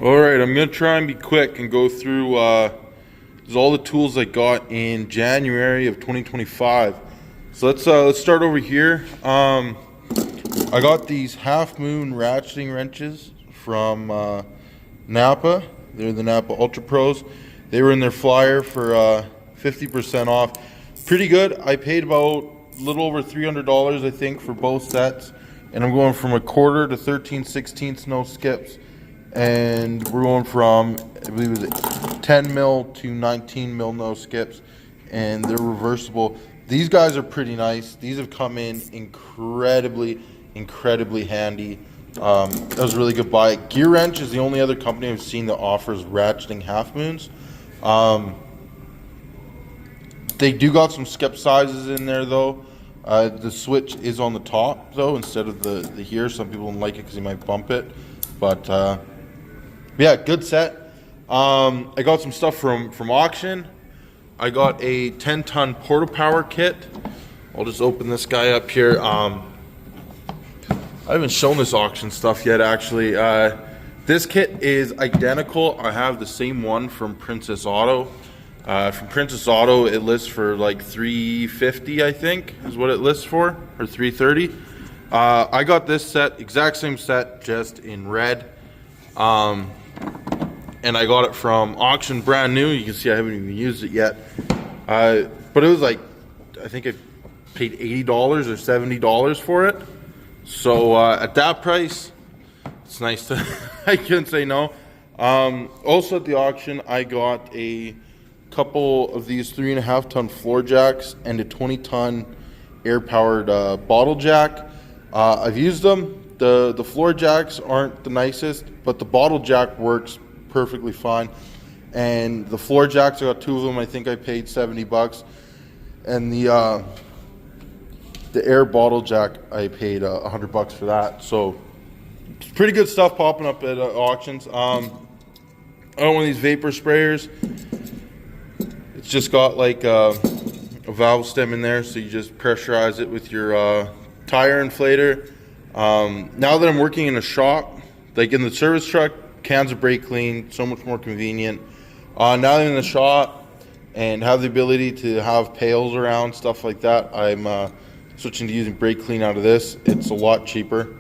Alright, I'm going to try and be quick and go through all the tools I got in January of 2025. So let's start over here. I got these half moon ratcheting wrenches from Napa. They're the Napa Ultra Pros. They were in their flyer for 50% off. Pretty good. I paid about a little over $300 I think for both sets. And I'm going from a quarter to 13/16 no skips. And we're going from, I believe it was 10 mil to 19 mil no skips, and they're reversible. These guys are pretty nice. These have come in incredibly handy. That was a really good buy. Gear Wrench is the only other company I've seen that offers ratcheting half moons. They do got some skip sizes in there though. The switch is on the top though instead of the here. Some people don't like it because you might bump it, but yeah, good set. I got some stuff from auction. I got a 10-ton Porta Power kit. I'll just open this guy up here. I haven't shown this auction stuff yet, actually. This kit is identical. I have the same one from Princess Auto. From Princess Auto, it lists for like $350, I think, is what it lists for, or $330. I got this set, exact same set, just in red. And I got it from auction, brand new. You can see I haven't even used it yet. But it was like, I think I paid $80 or $70 for it. So at that price, it's nice to, I couldn't say no. Also at the auction, I got a couple of these 3.5 ton floor jacks and a 20-ton air-powered bottle jack. I've used them. The floor jacks aren't the nicest, but the bottle jack works perfectly fine. And the floor jacks, I got two of them. I think I paid $70, and the air bottle jack I paid $100 for that. So it's pretty good stuff popping up at auctions. I got one of these vapor sprayers. It's just got like a valve stem in there, so you just pressurize it with your tire inflator. Now that I'm working in a shop, like in the service truck, cans are brake clean, so much more convenient. Now that I'm in the shop and have the ability to have pails around, stuff like that, I'm switching to using brake clean out of this. It's a lot cheaper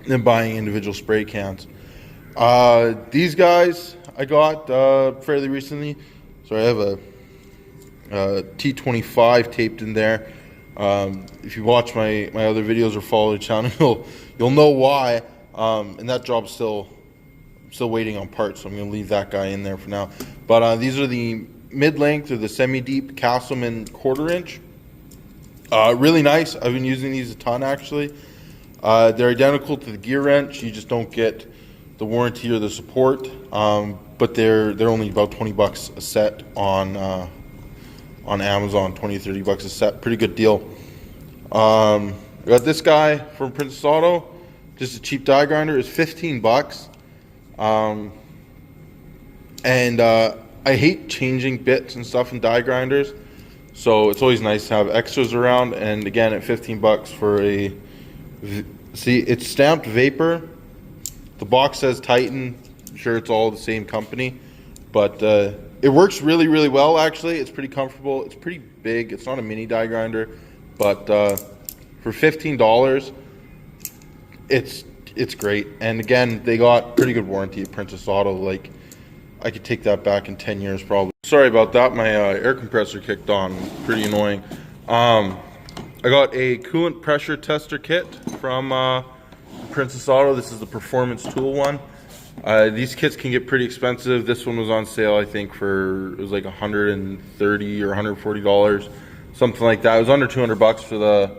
than buying individual spray cans. These guys I got fairly recently. So I have a T25 taped in there. If you watch my other videos or follow the channel, you'll know why. And that job's still waiting on parts, so I'm going to leave that guy in there for now. But these are the mid-length or the semi-deep Castleman 1/4 inch. Really nice. I've been using these a ton actually. They're identical to the Gear Wrench. You just don't get the warranty or the support. But they're only about $20 a set on Amazon. $20-30 a set, pretty good deal. I got this guy from Princess Auto, just a cheap die grinder. It's $15. And I hate changing bits and stuff in die grinders, so it's always nice to have extras around. And again, at $15 for a, see, it's stamped Vapor. The box says Titan. I'm sure it's all the same company, but it works really well actually. It's pretty comfortable. It's pretty big. It's not a mini die grinder, but for $15 it's great. And again, they got pretty good warranty at Princess Auto. Like, I could take that back in 10 years probably. Sorry about that, my air compressor kicked on. Pretty annoying. I got a coolant pressure tester kit from Princess Auto. This is the performance tool one. These kits can get pretty expensive. This one was on sale, I think, for, it was like $130 or $140, something like that. It was under $200 for the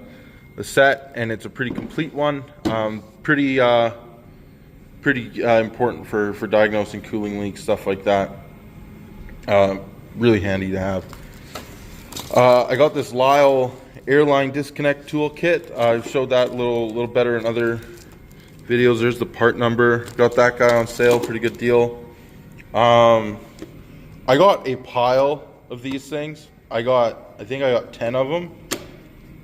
set, and it's a pretty complete one. Pretty important for diagnosing cooling leaks, stuff like that. Really handy to have. I got this Ryl'd airline disconnect tool kit. I've showed that a little better in other videos. There's the part number. Got that guy on sale, pretty good deal. I got a pile of these things. I think I got 10 of them.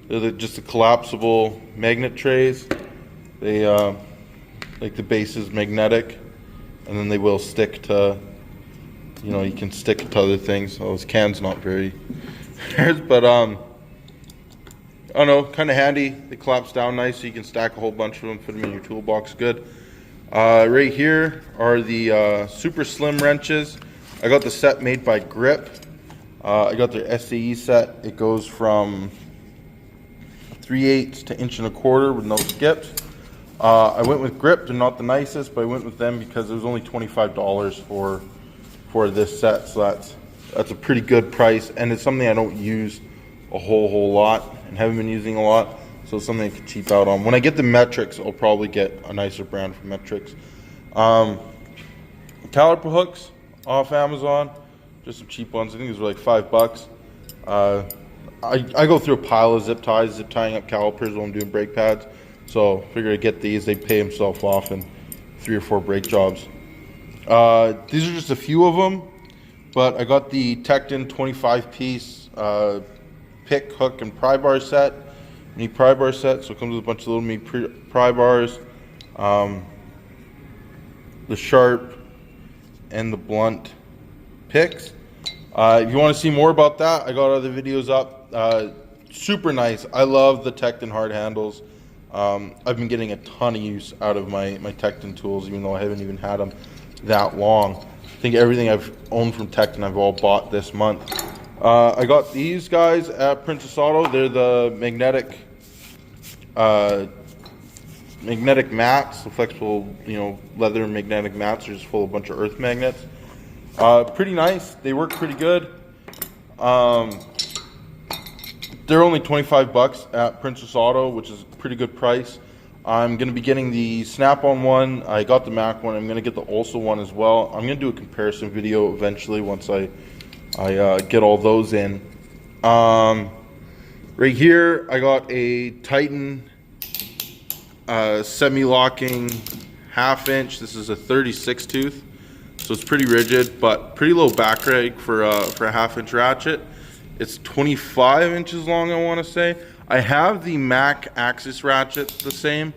They're just the collapsible magnet trays. They like the base is magnetic, and then they will stick to, you know, you can stick it to other things. So this can's not very but I don't know, kind of handy. They collapse down nice, so you can stack a whole bunch of them, fit them in your toolbox good. Right here are the super slim wrenches. I got the set made by Grip. I got their SAE set. It goes from 3/8 to 1.25" with no skips. I went with Grip. They're not the nicest, but I went with them because it was only $25 for this set. So that's a pretty good price, and it's something I don't use a whole lot and haven't been using a lot. So it's something I could cheap out on. When I get the Metrics, I'll probably get a nicer brand from Metrics. Caliper hooks off Amazon, just some cheap ones. I think these were like $5. I go through a pile of zip tying up calipers when I'm doing brake pads. So figured I'd get these. They pay himself off in 3 or 4 brake jobs. These are just a few of them, but I got the Tekton 25-piece pick, hook, and pry bar set. Mini pry bar set, so it comes with a bunch of little mini pry bars, the sharp and the blunt picks. If you want to see more about that, I got other videos up. Super nice. I love the Tekton hard handles. I've been getting a ton of use out of my Tekton tools, even though I haven't even had them that long. I think everything I've owned from Tekton I've all bought this month. I got these guys at Princess Auto. They're the magnetic mats, the flexible, you know, leather magnetic mats. They're just full of a bunch of earth magnets. Pretty nice. They work pretty good. They're only $25 at Princess Auto, which is a pretty good price. I'm going to be getting the Snap-on one. I got the Mac one. I'm going to get the Olsa one as well. I'm going to do a comparison video eventually once I get all those in. Right here, I got a Titan semi-locking 1/2 inch. This is a 36 tooth, so it's pretty rigid, but pretty low back drag for a 1/2 inch ratchet. It's 25 inches long, I want to say. I have the Mac Axis ratchet the same,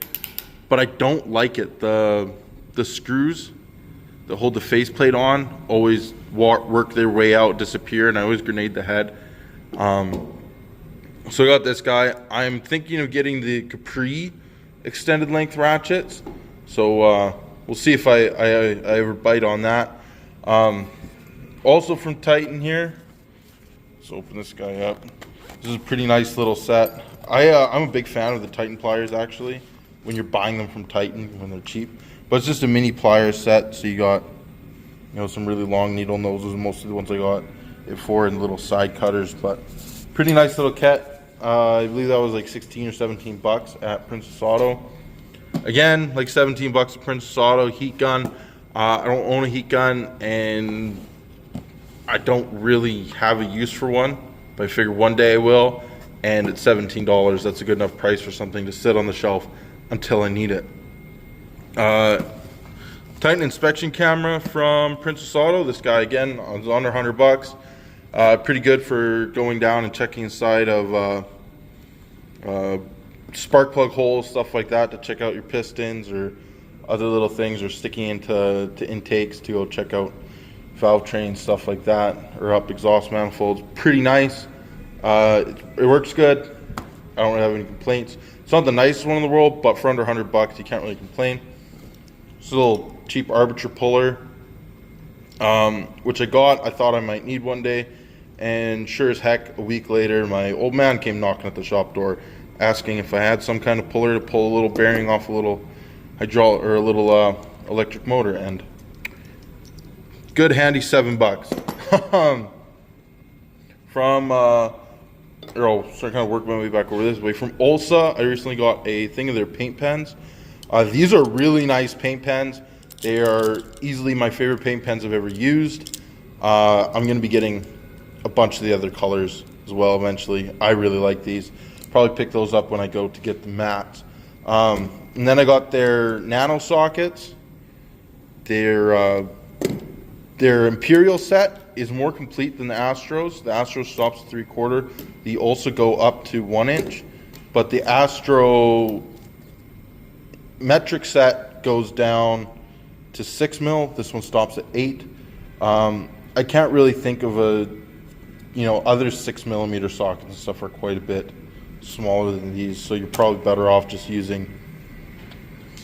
but I don't like it. The screws that hold the faceplate on always work their way out, disappear, and I always grenade the head. So I got this guy. I'm thinking of getting the Capri extended length ratchets. So we'll see if I ever bite on that. Also from Titan here. Let's open this guy up. This is a pretty nice little set. I'm a big fan of the Titan pliers, actually, when you're buying them from Titan when they're cheap. But it's just a mini pliers set, so you got, you know, some really long needle noses. Most of the ones I got it for, and little side cutters. But pretty nice little kit. I believe that was like 16 or 17 bucks at Princess Auto. Again, like 17 bucks at Princess Auto. Heat gun. I don't own a heat gun, and I don't really have a use for one, but I figure one day I will. And at $17, that's a good enough price for something to sit on the shelf until I need it. Titan inspection camera from Princess Auto. This guy, again, was under 100 bucks. Pretty good for going down and checking inside of spark plug holes, stuff like that, to check out your pistons or other little things, or sticking into intakes to go check out valve trains, stuff like that, or up exhaust manifolds. Pretty nice. It works good. I don't really have any complaints. It's not the nicest one in the world, but for under 100 bucks, you can't really complain. It's a little cheap armature puller, which I got. I thought I might need one day, and sure as heck, a week later, my old man came knocking at the shop door, asking if I had some kind of puller to pull a little bearing off a little hydraulic or a little electric motor, and good handy $7. From I'll start kind of working my way back over this way. From Olsa, I recently got a thing of their paint pens. These are really nice paint pens. They are easily my favorite paint pens I've ever used. I'm going to be getting a bunch of the other colors as well eventually. I really like these. Probably pick those up when I go to get the mats. And then I got their nano sockets. Their Imperial set is more complete than the Astros. The Astro stops at 3/4. The Olsa go up to 1 inch, but the Astro metric set goes down to 6 mil. This one stops at 8. I can't really think of other 6mm sockets and stuff are quite a bit smaller than these, so you're probably better off just using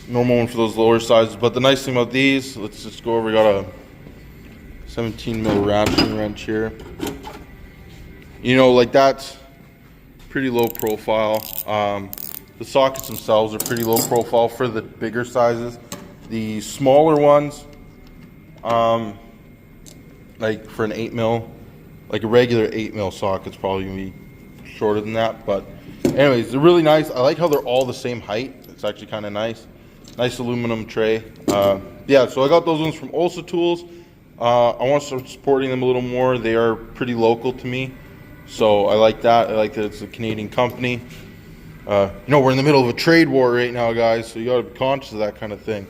normal one for those lower sizes. But the nice thing about these, let's just go over, we got a 17mm ratchet wrench here. Like that's pretty low profile. The sockets themselves are pretty low profile for the bigger sizes. The smaller ones, like for an 8mm, like a regular 8mm socket's probably gonna be shorter than that. But anyways, they're really nice. I like how they're all the same height. It's actually kind of nice. Nice aluminum tray. Yeah, so I got those ones from Olsa Tools. I want to start supporting them a little more. They are pretty local to me, so I like that. I like that it's a Canadian company. We're in the middle of a trade war right now, guys, so you got to be conscious of that kind of thing.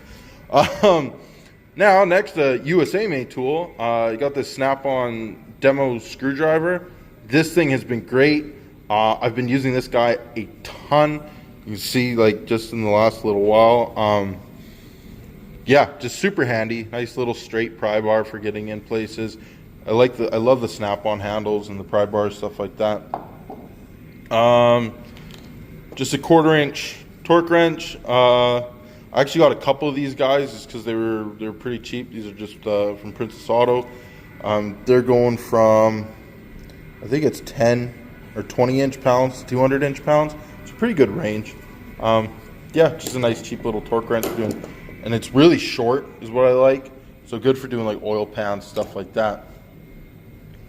Now, next, USA made tool. You got this Snap-on demo screwdriver. This thing has been great. I've been using this guy a ton. You can see, like, just in the last little while. Yeah, just super handy. Nice little straight pry bar for getting in places. I love the Snap-on handles and the pry bars, stuff like that. Just a 1/4-inch torque wrench. I actually got a couple of these guys just because they were pretty cheap. These are just from Princess Auto. They're going from, I think it's 10 or 20-inch pounds, 200-inch pounds. It's a pretty good range. Yeah, just a nice cheap little torque wrench. And it's really short is what I like. So good for doing like oil pans, stuff like that.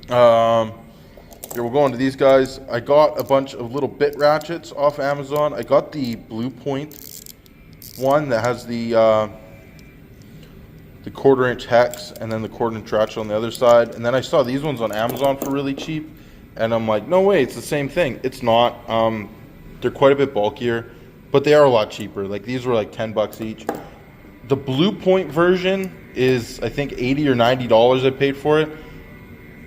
Here we'll go into these guys. I got a bunch of little bit ratchets off Amazon. I got the Blue Point one that has the 1/4-inch hex and then the 1/4-inch ratchet on the other side. And then I saw these ones on Amazon for really cheap. And I'm like, no way, it's the same thing. It's not. They're quite a bit bulkier, but they are a lot cheaper. Like these were like $10 each. The Blue Point version is, I think, $80 or $90 I paid for it.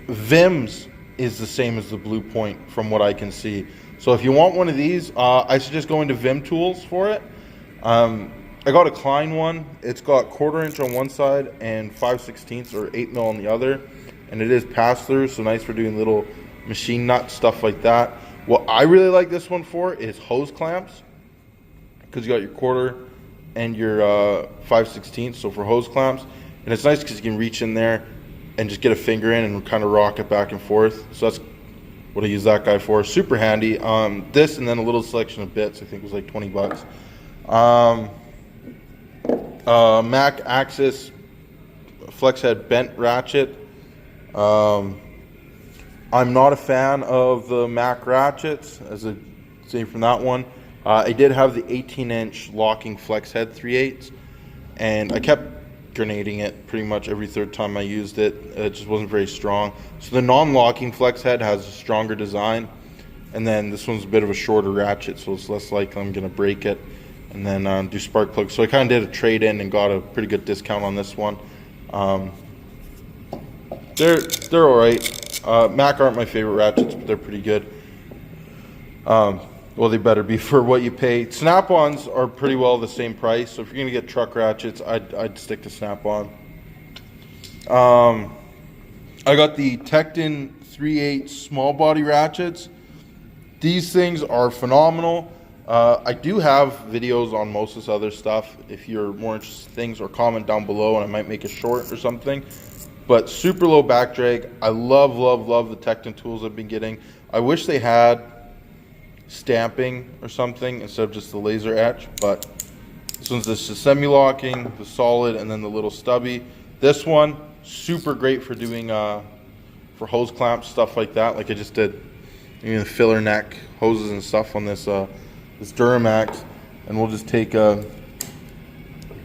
Vim's is the same as the Blue Point from what I can see. So if you want one of these, I suggest going to Vim Tools for it. I got a Klein one. It's got 1/4-inch on one side and 5/16 or 8mm on the other. And it is pass-through, so nice for doing little machine nut stuff like that. What I really like this one for is hose clamps, because you got your 1/4 and your 5/16, so for hose clamps. And it's nice because you can reach in there and just get a finger in and kind of rock it back and forth. So that's what I use that guy for. Super handy. This and then a little selection of bits, I think was like $20. Mac Axis flex head bent ratchet. I'm not a fan of the Mac ratchets, as I say from that one. I did have the 18-inch locking flex head 3/8, and I kept grenading it pretty much every third time I used it. It just wasn't very strong. So the non-locking flex head has a stronger design, and then this one's a bit of a shorter ratchet, so it's less likely I'm going to break it, and then do spark plugs. So I kind of did a trade-in and got a pretty good discount on this one. They're all right. Mac aren't my favorite ratchets, but they're pretty good. Well, they better be for what you pay. Snap-ons are pretty well the same price, so if you're going to get truck ratchets, I'd stick to Snap-on. I got the Tekton 3/8 small body ratchets. These things are phenomenal. I do have videos on most of this other stuff if you're more interested in things, or comment down below and I might make a short or something. But super low back drag. I love the Tekton tools I've been getting. I wish they had stamping or something instead of just the laser etch, but this one's the semi-locking, the solid, and then the little stubby. This one, super great for doing for hose clamps, stuff like that. Like I just did, the filler neck hoses and stuff on this this Duramax, and we'll just take a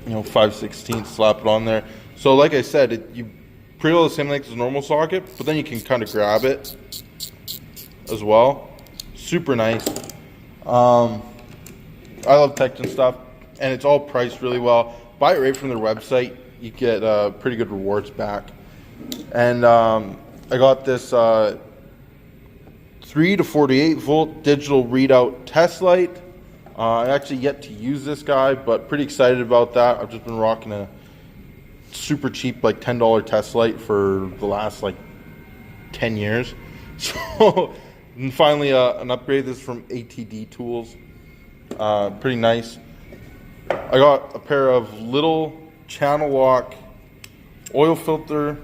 5/16, slap it on there. So like I said, you pretty well the same length as a normal socket, but then you can kind of grab it as well. Super nice. I love Tekton stuff, and it's all priced really well. Buy it right from their website. You get pretty good rewards back. And I got this 3 to 48 volt digital readout test light. I actually yet to use this guy, but pretty excited about that. I've just been rocking a super cheap, like $10 test light for the last like 10 years. So, and finally an upgrade. This is from ATD Tools. Pretty nice. I got a pair of little channel lock oil filter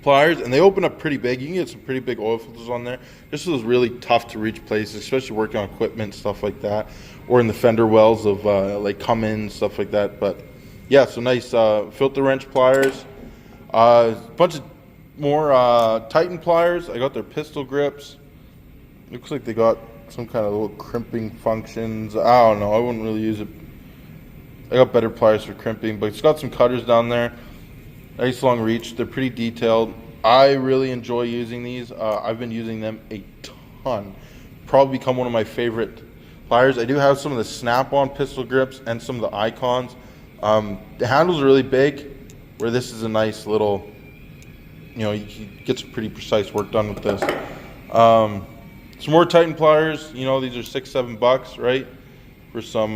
pliers, and they open up pretty big. You can get some pretty big oil filters on there. This was really tough to reach places, especially working on equipment, stuff like that, or in the fender wells of like Cummins, stuff like that. But yeah, so nice filter wrench pliers. A bunch of more Titan pliers. I got their pistol grips. Looks like they got some kind of little crimping functions. I don't know. I wouldn't really use it. I got better pliers for crimping, but it's got some cutters down there. Nice long reach. They're pretty detailed. I really enjoy using these. I've been using them a ton. Probably become one of my favorite pliers. I do have some of the snap-on pistol grips and some of the icons. The handles are really big, where this is a nice little, you know, you can get some pretty precise work done with this. Some more Titan pliers. You know, these are $6-7, right? For some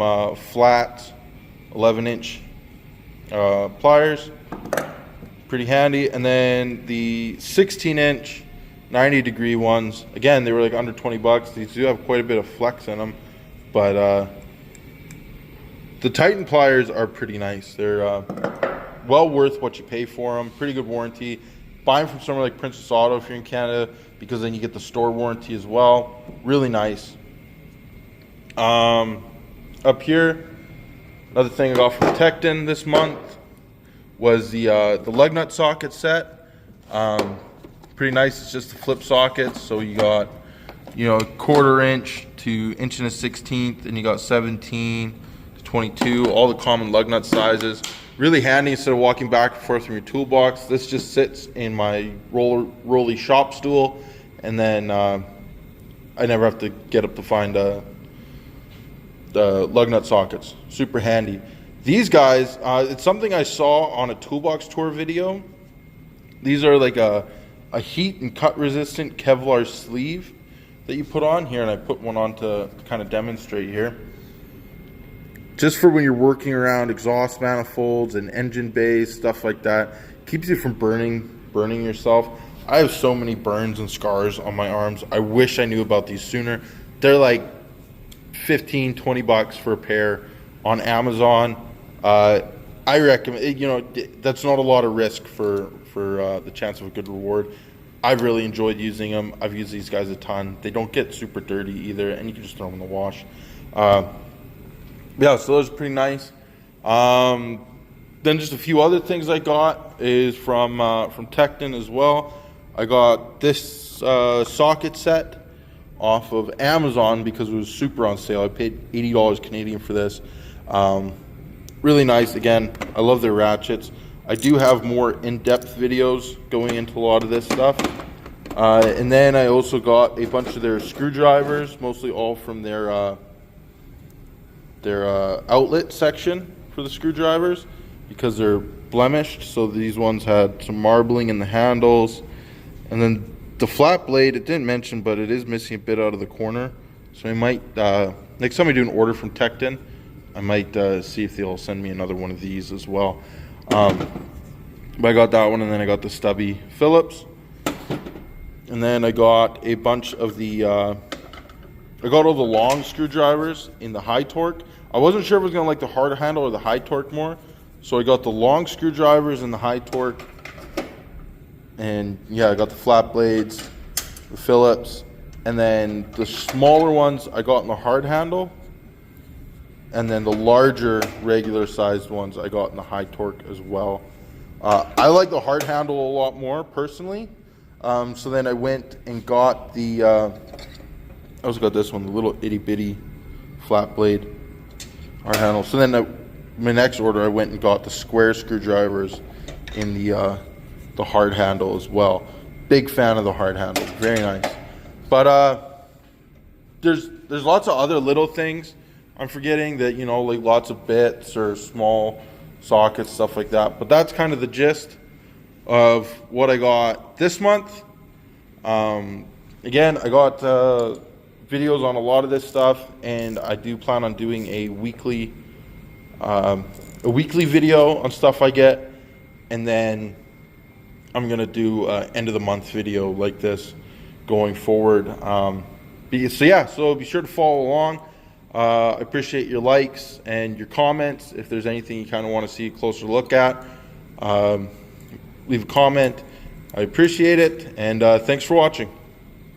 flat 11-inch pliers. Pretty handy. And then the 16-inch 90-degree ones. Again, they were like under $20. These do have quite a bit of flex in them, but the Titan pliers are pretty nice. They're well worth what you pay for them. Pretty good warranty. Buy them from somewhere like Princess Auto if you're in Canada, because then you get the store warranty as well. Really nice. Up here, another thing I got from Tekton this month was the lug nut socket set. Pretty nice. It's just the flip sockets. So you got, you know, 1/4 inch to 1 1/16, and you got 17 to 22. All the common lug nut sizes. Really handy instead of walking back and forth from your toolbox. This just sits in my rolly shop stool, and then I never have to get up to find the lug nut sockets. Super handy. These guys, it's something I saw on a toolbox tour video. These are like a heat and cut resistant Kevlar sleeve that you put on here, and I put one on to kind of demonstrate here. Just for when you're working around exhaust manifolds and engine bays, stuff like that. Keeps you from burning yourself. I have so many burns and scars on my arms. I wish I knew about these sooner. They're like $15-20 for a pair on Amazon. I recommend, you know, that's not a lot of risk for the chance of a good reward. I've really enjoyed using them. I've used these guys a ton. They don't get super dirty either, and you can just throw them in the wash. Yeah, so those are pretty nice. Then just a few other things I got is from Tekton as well. I got this socket set off of Amazon because it was super on sale. I paid $80 Canadian for this. Really nice. Again, I love their ratchets. I do have more in-depth videos going into a lot of this stuff. And then I also got a bunch of their screwdrivers, mostly all from their outlet section for the screwdrivers, because they're blemished. So these ones had some marbling in the handles, and then the flat blade, it didn't mention, but it is missing a bit out of the corner. So I might next time I do an order from Tekton, I might see if they'll send me another one of these as well. But I got that one, and then I got the stubby Phillips, and then I got a bunch of the I got all the long screwdrivers in the high torque. I wasn't sure if I was going to like the hard handle or the high torque more. So I got the long screwdrivers in the high torque. And yeah, I got the flat blades, the Phillips. And then the smaller ones I got in the hard handle. And then the larger regular sized ones I got in the high torque as well. I like the hard handle a lot more personally. So then I went and got the... I also got this one, the little itty bitty flat blade hard handle. So then my next order, I went and got the square screwdrivers in the hard handle as well. Big fan of the hard handle, very nice. But there's lots of other little things I'm forgetting that, you know, like lots of bits or small sockets, stuff like that. But that's kind of the gist of what I got this month. Again, I got videos on a lot of this stuff, and I do plan on doing a weekly a weekly video on stuff I get, and then I'm going to do end of the month video like this going forward. So be sure to follow along. I appreciate your likes and your comments. If there's anything you kind of want to see a closer look at, leave a comment. I appreciate it, and thanks for watching.